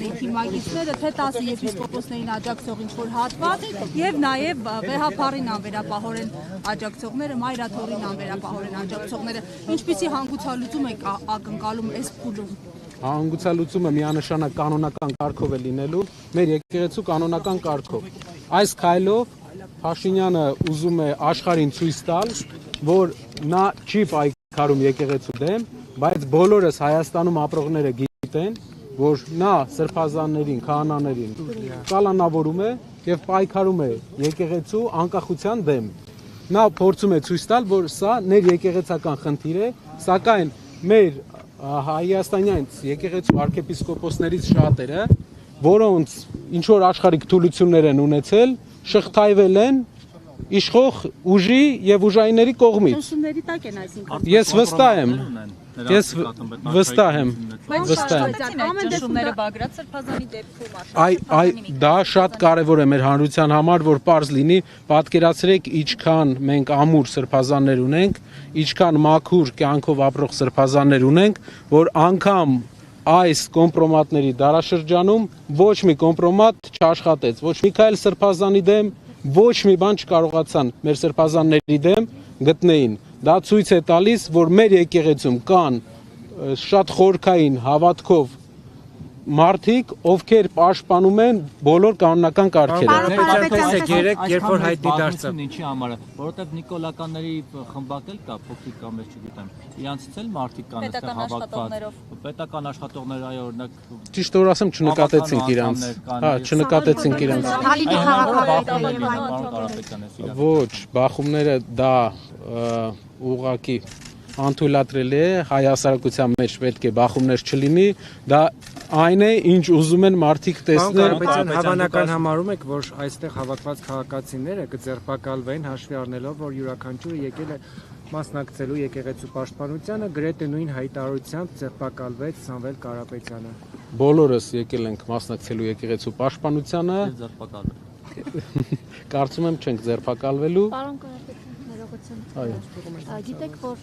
Թիմագիծները թե 10 եպիսկոպոսներին աջակցող ինչ-որ հատված եւ նաեւ վեհապարին անվերապահորեն աջակցողները, մայրաթորին անվերապահորեն աջակցողները, ինչպիսի հանգուցալուծում եք ակնկալում այս փուլում։ Հանգուցալուծումը միանշանակ կանոնական կարգով է լինելու, մեր եկեղեցու կանոնական կարգով։ Այս քայլով Փաշինյանը ուզում է աշխարհին ցույց տալ, որ նա չի պայքարում եկեղեցու դեմ, բայց բոլորս Հայաստանում ապրողները գիտեն, որ նա սրբազաններին, քահանաներին կալանավորում է եւ պայքարում է եկեղեցու անկախության դեմ։ Նա փորձում է ցույց տալ, որ սա ներեկեղեցական խնդիր է, սակայն մեր հայաստանյան եկեղեցու arczepiskopos-ներից շատերը, որոնց ինչ որ աշխարհիկ թուլություններ են ունեցել, շղթայվել են իշխող ուժի եւ ուժայինների կողմից։ Հաշումների տակ են այսինքն։ Ես վստահ եմ։ Ես վստահ եմ։ Ամենտեսումները Բագրատ Սրբազանի դեպքում Այ դա շատ կարևոր է մեր հանրության համար, որ պարզ լինի, պատկերացրեք ինչքան մենք ամուր սրբազաններ ունենք, ինչքան մաքուր կյանքով ապրող սրբազաններ ունենք, որ անգամ այս կոմպրոմատների դարաշրջանում ոչ մի կոմպրոմատ չաշխատեց, ոչ Միքայել Սրբազանի դեմ, ոչ մի բան չկարողացան մեր սրբազանների դեմ գտնեին։ Դա ցույց է տալիս, որ մեր եկեղեցում կան շատ խորքային հավատքով մարդիկ, ովքեր պաշտպանում են բոլոր կանոնական կարգերը։ Երբ որ հայտնի դարձավ ինչի համար, որովհետև նիկոլականների խմբակել կա, փոքրիկ կամ ես չգիտեմ, իրանցից էլ մարդիկ կան այստեղ հավաքված, պետական աշխատողներ, այ օրինակ Ճիշտ որ ասեմ, չնկատեցինք իրանց։ Հա, չնկատեցինք իրանց։ Ոչ, բախումները դա ուղղակի անթույլատրելի է, հայ հասարակության մեջ պետք է բախումներ չլինի, դա այն է, ինչ ուզում են մարդիկ տեսնել։ Հավանական համարում եք, որ այստեղ հավաքված քաղաքացիները կձերբակալվեն հաշվի առնելով, որ յուրաքանչյուրը եկել է մասնակցելու եկեղեցու պաշտպանությանը, գրեթե նույն հայտարարությամբ ձերբակալվեց Սամվել Կարապետյանը։ Բոլորս եկել ենք մասնակցելու եկեղեցու պաշտպանությանը։ Կարծում եմ չենք ձերբակալվելու։ Պարոն Կարապետյան, ներողություն։ Գիտեք, որ